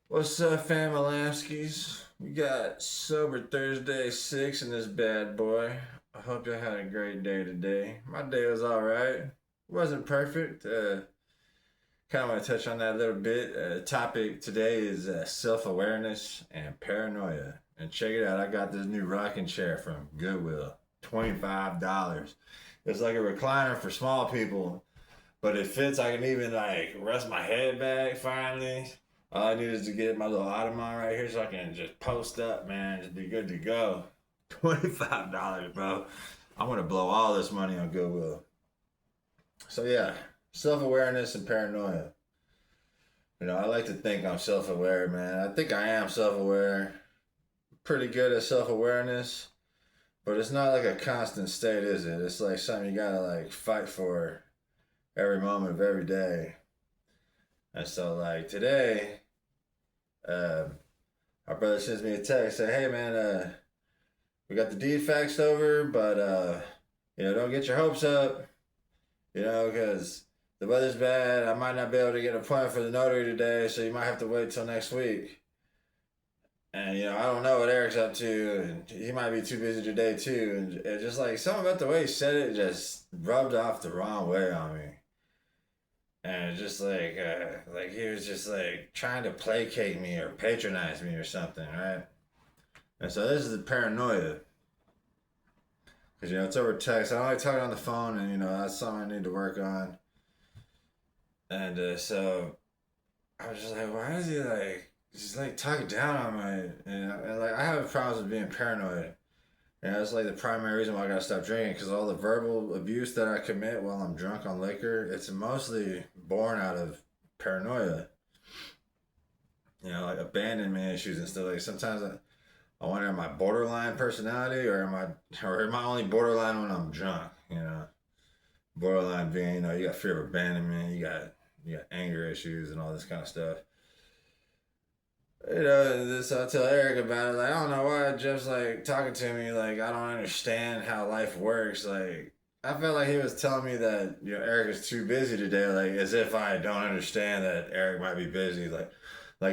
What's up, Familamskis? We got Sober Thursday 6 in this bad boy. I hope you had a great day today. My day was alright. Wasn't perfect. Kind of want to touch on that a little bit. Topic today is self awareness and paranoia. And check it out, I got this new rocking chair from Goodwill. $25. It's like a recliner for small people, but it fits. I can even like rest my head back finally. All I need is to get my little Ottoman right here so I can just post up, man. Just be good to go. $25, bro. I'm gonna blow all this money on Goodwill. So yeah, self awareness and paranoia. I like to think I'm self aware, man. I think I am self aware. Pretty good at self awareness, but it's not like a constant state, is it? It's like something you gotta like fight for every moment of every day. And so like today, uh, my brother sends me a text, say, "Hey man, we got the deed faxed over, but don't get your hopes up, because the weather's bad. I might not be able to get an appointment for the notary today, so you might have to wait till next week." And I don't know what Eric's up to, and he might be too busy today too. And it just like something about the way he said it just rubbed off the wrong way on me. And just like he was just like trying to placate me or patronize me or something, right? And so this is the paranoia, because it's over text. I only talk on the phone, and that's something I need to work on. And so I was just like, why is he like just like talking down on my? And like I have problems with being paranoid. And that's like the primary reason why I gotta stop drinking, because all the verbal abuse that I commit while I'm drunk on liquor, it's mostly born out of paranoia. Like abandonment issues and stuff. Like sometimes I wonder, am I borderline personality, or am I only borderline when I'm drunk? Borderline being, you got fear of abandonment, you got anger issues and all this kind of stuff. This I tell Eric about it. Like, I don't know why Jeff's like talking to me. Like, I don't understand how life works. Like, I felt like he was telling me that Eric is too busy today. Like, as if I don't understand that Eric might be busy. Like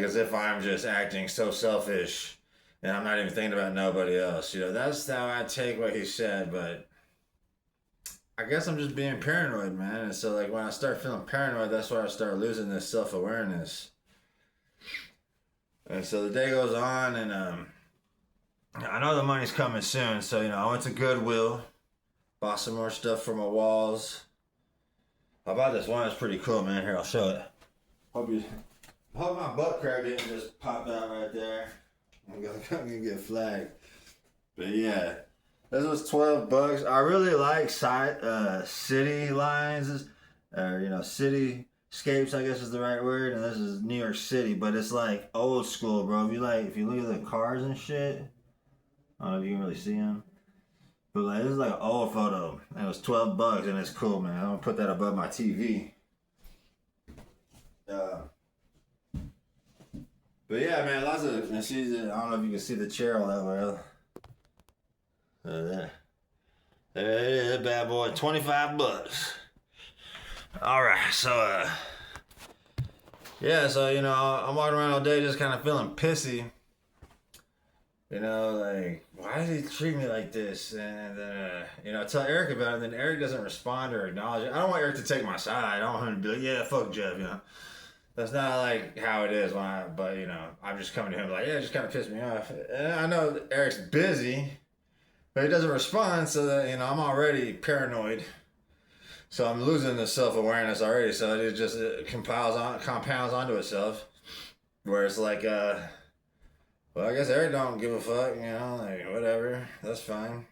as if I'm just acting so selfish, and I'm not even thinking about nobody else. That's how I take what he said. But I guess I'm just being paranoid, man. And so, like, when I start feeling paranoid, that's where I start losing this self awareness. And so the day goes on, and I know the money's coming soon. So I went to Goodwill, bought some more stuff for my walls. I bought this one that's pretty cool, man. Here, I'll show it. Hope you, hope my butt crack didn't just pop out right there. I'm gonna get flagged. But yeah, this was $12. I really like city lines, or cityscapes, I guess is the right word. And this is New York City, but it's like old school, bro. If you look at the cars and shit, I don't know if you can really see them. But like this is like an old photo, and it was $12, and it's cool, man. I'm gonna put that above my TV. Uh, but yeah, man, lots of and she's. I don't know if you can see the chair all that well. There. There it is, bad boy. $25. All right, so yeah, so I'm walking around all day just kind of feeling pissy. Like, why does he treat me like this? And then, I tell Eric about it, and then Eric doesn't respond or acknowledge it. I don't want Eric to take my side. I don't want him to be like, yeah, fuck Jeff. That's not like how it is but I'm just coming to him like, yeah, it just kind of pissed me off. And I know Eric's busy, but he doesn't respond, so that, I'm already paranoid. So I'm losing the self awareness already. So it compounds onto itself, where it's like, well, I guess Eric don't give a fuck, like whatever, that's fine.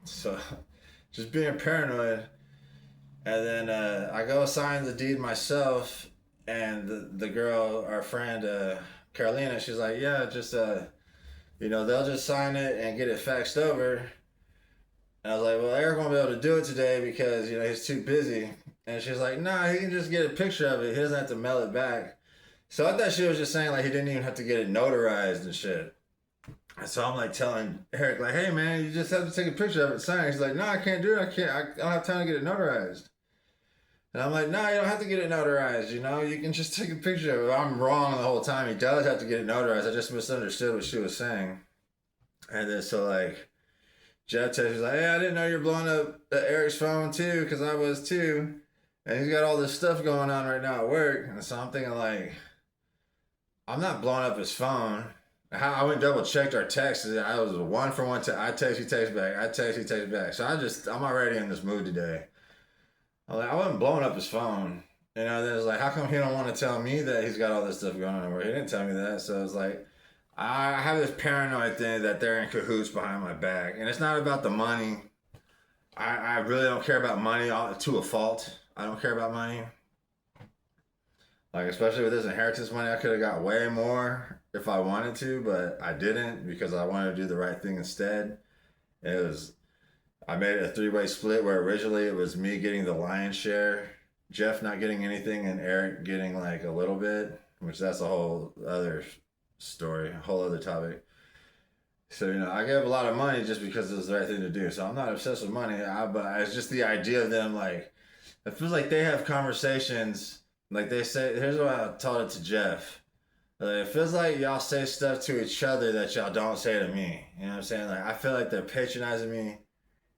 So, just being paranoid, and then I go sign the deed myself, and the girl, our friend Carolina, she's like, yeah, just they'll just sign it and get it faxed over. And I was like, well, Eric won't be able to do it today because he's too busy. And she's like, nah, he can just get a picture of it. He doesn't have to mail it back. So I thought she was just saying like he didn't even have to get it notarized and shit. So I'm like telling Eric like, hey man, you just have to take a picture of it, sign it. He's like, no, I can't do it. I don't have time to get it notarized. And I'm like, no, you don't have to get it notarized. You can just take a picture of it. I'm wrong the whole time. He does have to get it notarized. I just misunderstood what she was saying. And then so like Jeff texts me like, hey, I didn't know you're blowing up Eric's phone too, because I was too. And he's got all this stuff going on right now at work. And so I'm thinking like, I'm not blowing up his phone. I went double checked our texts. I was a one for one. I text, he text back. I text, he text back. So I'm already in this mood today. I wasn't blowing up his phone. Then it's like, how come he don't want to tell me that he's got all this stuff going on at work? He didn't tell me that. So it's like, I have this paranoid thing that they're in cahoots behind my back. And it's not about the money. I really don't care about money to a fault. I don't care about money. Like, especially with this inheritance money, I could have got way more if I wanted to, but I didn't because I wanted to do the right thing instead. I made it a three-way split where originally it was me getting the lion's share, Jeff not getting anything, and Eric getting like a little bit, which that's a whole other story, a whole other topic. So, I gave a lot of money just because it was the right thing to do. So I'm not obsessed with money, but it's just the idea of them like, it feels like they have conversations, like they say, here's what I told it to Jeff. It feels like y'all say stuff to each other that y'all don't say to me. You know what I'm saying? Like, I feel like they're patronizing me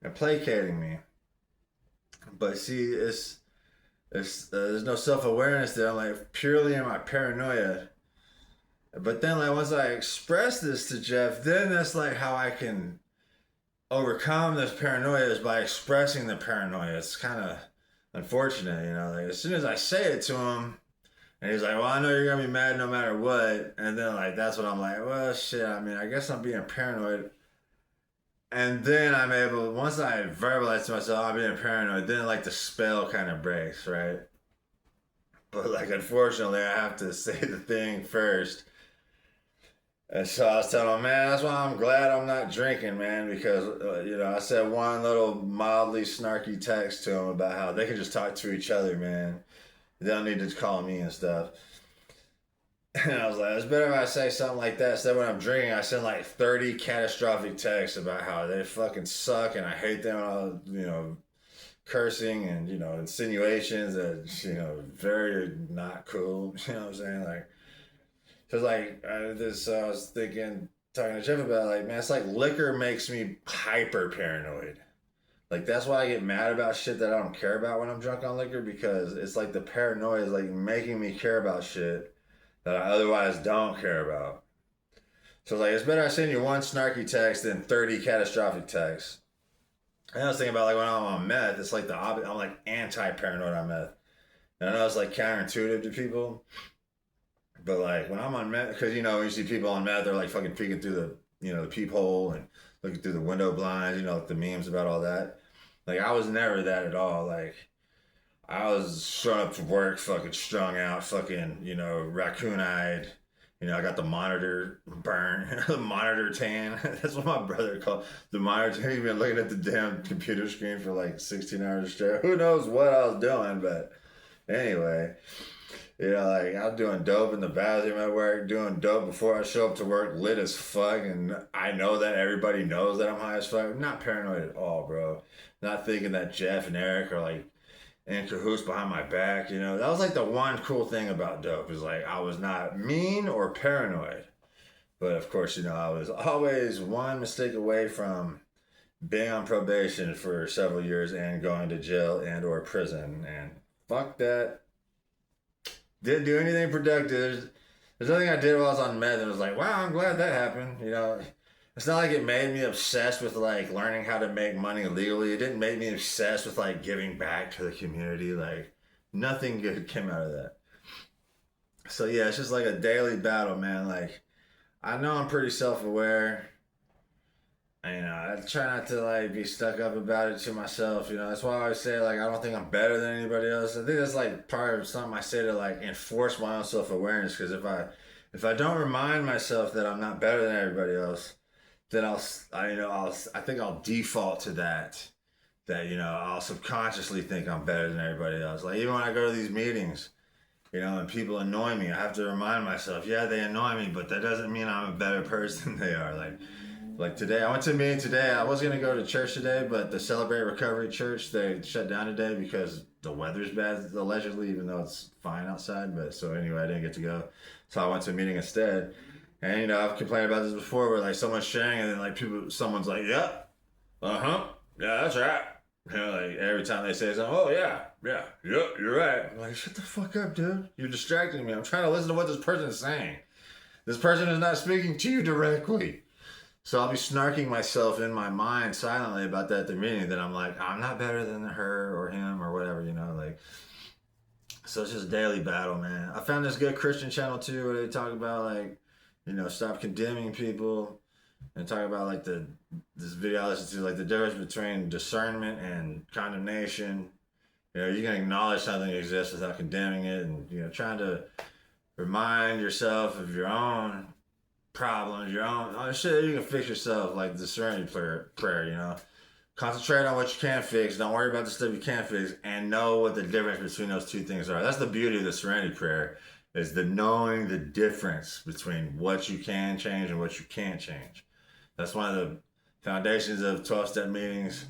and placating me. But see, there's no self-awareness there. I'm like purely in my paranoia. But then like once I express this to Jeff, then that's like how I can overcome this paranoia is by expressing the paranoia. It's kind of unfortunate, like as soon as I say it to him and he's like, well, I know you're gonna be mad no matter what, and then like that's what I'm like, well shit, I guess I'm being paranoid. And then I'm able, once I verbalize to myself, I'm being paranoid, then like the spell kind of breaks, right? But like, unfortunately, I have to say the thing first. And so I was telling him, man, that's why I'm glad I'm not drinking, man, because, I said one little mildly snarky text to him about how they can just talk to each other, man. They don't need to call me and stuff. And I was like, it's better if I say something like that. So when I'm drinking, I send like 30 catastrophic texts about how they fucking suck and I hate them, all, cursing and, insinuations that, very not cool. You know what I'm saying? Like, cause like, I was thinking, talking to Jeff about like, man, it's like liquor makes me hyper paranoid. Like, that's why I get mad about shit that I don't care about when I'm drunk on liquor, because it's like the paranoia is like making me care about shit that I otherwise don't care about. So like, it's better I send you one snarky text than 30 catastrophic texts. And I was thinking about like when I'm on meth, it's like the opposite. I'm like anti-paranoid on meth. And I know it's like counterintuitive to people, but like when I'm on meth, because when you see people on meth, they're like fucking peeking through the peephole and looking through the window blinds, like the memes about all that. Like I was never that at all. Like I was showing up to work fucking strung out, fucking, raccoon-eyed. I got the monitor burn, the monitor tan. That's what my brother called the monitor tan. He's been looking at the damn computer screen for like 16 hours straight. Who knows what I was doing, but anyway. Like I was doing dope in the bathroom at work, doing dope before I show up to work, lit as fuck, and I know that everybody knows that I'm high as fuck. I'm not paranoid at all, bro. Not thinking that Jeff and Eric are like in cahoots behind my back. That was like the one cool thing about dope is like I was not mean or paranoid. But of course, I was always one mistake away from being on probation for several years and going to jail and or prison. And fuck that. Didn't do anything productive. There's nothing I did while I was on meth and was like, wow, I'm glad that happened. It's not like it made me obsessed with like learning how to make money legally. It didn't make me obsessed with like giving back to the community. Like nothing good came out of that. So yeah, it's just like a daily battle, man. Like I know I'm pretty self-aware. I try not to like be stuck up about it to myself. That's why I always say like I don't think I'm better than anybody else. I think that's like part of something I say to like enforce my own self-awareness. Because if I don't remind myself that I'm not better than everybody else, then I think I'll default to that. That I'll subconsciously think I'm better than everybody else. Like even when I go to these meetings, and people annoy me, I have to remind myself, yeah, they annoy me, but that doesn't mean I'm a better person than they are. Like today, I went to a meeting today. I was gonna go to church today, but the Celebrate Recovery Church, they shut down today because the weather's bad allegedly, even though it's fine outside. But so anyway, I didn't get to go, so I went to a meeting instead. And I've complained about this before, where like someone's sharing, and then like someone's like, "Yep, yeah, that's right." Like every time they say something, "Oh yeah, yep, you're right." I'm like, shut the fuck up, dude. You're distracting me. I'm trying to listen to what this person is saying. This person is not speaking to you directly. So I'll be snarking myself in my mind silently about that at the meeting. Then I'm like, I'm not better than her or him or whatever, like. So it's just a daily battle, man. I found this good Christian channel too, where they talk about like, stop condemning people, and talk about like this video I listened to, like the difference between discernment and condemnation. You can acknowledge something exists without condemning it, and trying to remind yourself of your own problems, your own shit you can fix yourself, like the serenity prayer. Concentrate on what you can fix. Don't worry about the stuff you can't fix, and know what the difference between those two things are. That's the beauty of the serenity prayer, is the knowing the difference between what you can change and what you can't change. That's one of the foundations of 12-step meetings.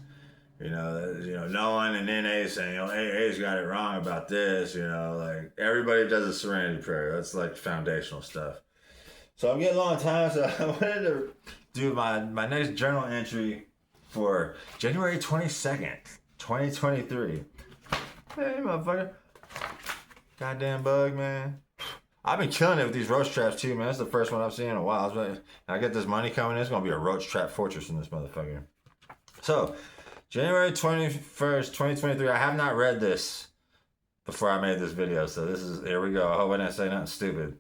Knowing and NA saying, AA's got it wrong about this. Like everybody does a serenity prayer. That's like foundational stuff. So I'm getting low on time, so I wanted to do my next journal entry for January 22nd, 2023. Hey, motherfucker. Goddamn bug, man. I've been killing it with these roach traps too, man. That's the first one I've seen in a while. I get this money coming in. It's going to be a roach trap fortress in this motherfucker. So, January 21st, 2023. I have not read this before I made this video, so here we go. I hope I didn't say nothing stupid.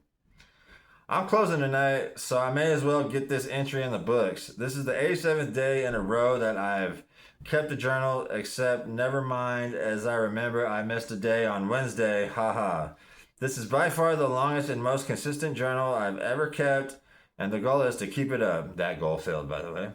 I'm closing tonight, so I may as well get this entry in the books. This is the 87th day in a row that I've kept the journal, except never mind, as I remember I missed a day on Wednesday, haha. This is by far the longest and most consistent journal I've ever kept, and the goal is to keep it up. That goal failed, by the way.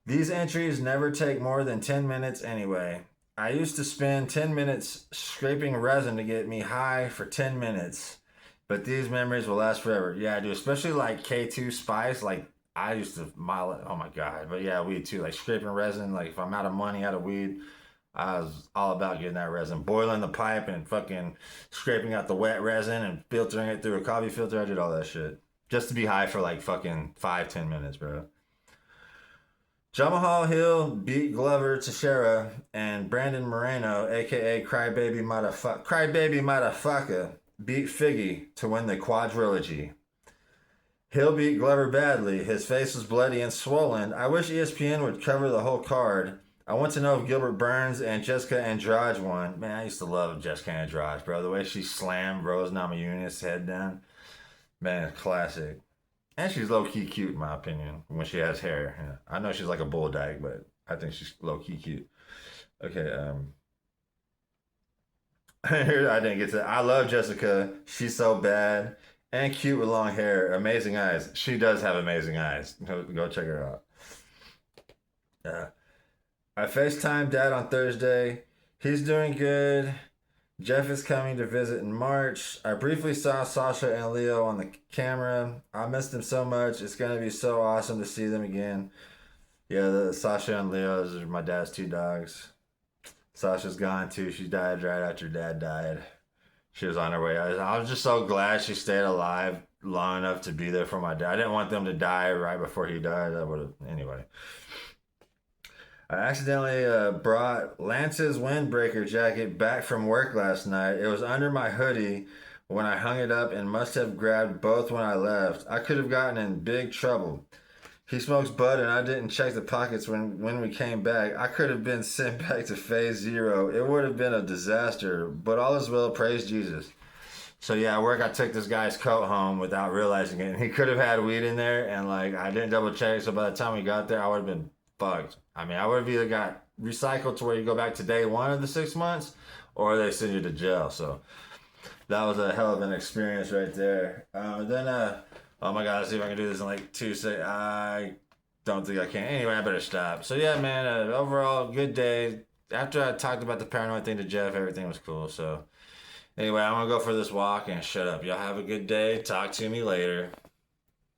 These entries never take more than 10 minutes anyway. I used to spend 10 minutes scraping resin to get me high for 10 minutes. But these memories will last forever. Yeah, I do. Especially like K2 Spice. Like, I used to mile it. Oh my God. But yeah, weed too. Like scraping resin. Like, if I'm out of money, out of weed, I was all about getting that resin. Boiling the pipe and fucking scraping out the wet resin and filtering it through a coffee filter. I did all that shit. Just to be high for like fucking 5-10 minutes, bro. Jamal Hill beat Glover Teixeira, and Brandon Moreno, a.k.a. Crybaby Motherfucker, beat Figgy to win the quadrilogy. Hill beat Glover badly. His face was bloody and swollen. I wish ESPN would cover the whole card. I want to know if Gilbert Burns and Jessica Andrade won. Man, I used to love Jessica Andrade, bro. The way she slammed Rose Namajunas' head down. Man, classic. And she's low-key cute, in my opinion, when she has hair. Yeah. I know she's like a bull dyke, but I think she's low-key cute. Okay, I didn't get to. I love Jessica. She's so bad and cute with long hair, amazing eyes. She does have amazing eyes. Go check her out. I FaceTimed Dad on Thursday. He's doing good. Jeff is coming to visit in March. I briefly saw Sasha and Leo on the camera. I missed them so much. It's gonna be so awesome to see them again. Yeah, the Sasha and Leo, those are my dad's two dogs. Sasha's gone too. She died right after Dad died. She was on her way. I was just so glad she stayed alive long enough to be there for my dad. I didn't want them to die right before he died. That would have anyway. I accidentally brought Lance's windbreaker jacket back from work last night. It was under my hoodie when I hung it up and must have grabbed both when I left. I could have gotten in big trouble. He smokes bud and I didn't check the pockets when we came back. I could have been sent back to phase 0. It would have been a disaster, but all is well, praise Jesus. So yeah, at work I took this guy's coat home without realizing it. And he could have had weed in there, and like I didn't double check, so by the time we got there I would have been fucked. I mean, I would have either got recycled to where you go back to day 1 of the 6 months, or they send you to jail. So that was a hell of an experience right there. Oh my God, let's see if I can do this in like 2 seconds. I don't think I can. Anyway, I better stop. So yeah, man, overall, good day. After I talked about the Paranoia thing to Jeff, everything was cool. So anyway, I'm going to go for this walk and shut up. Y'all have a good day. Talk to me later.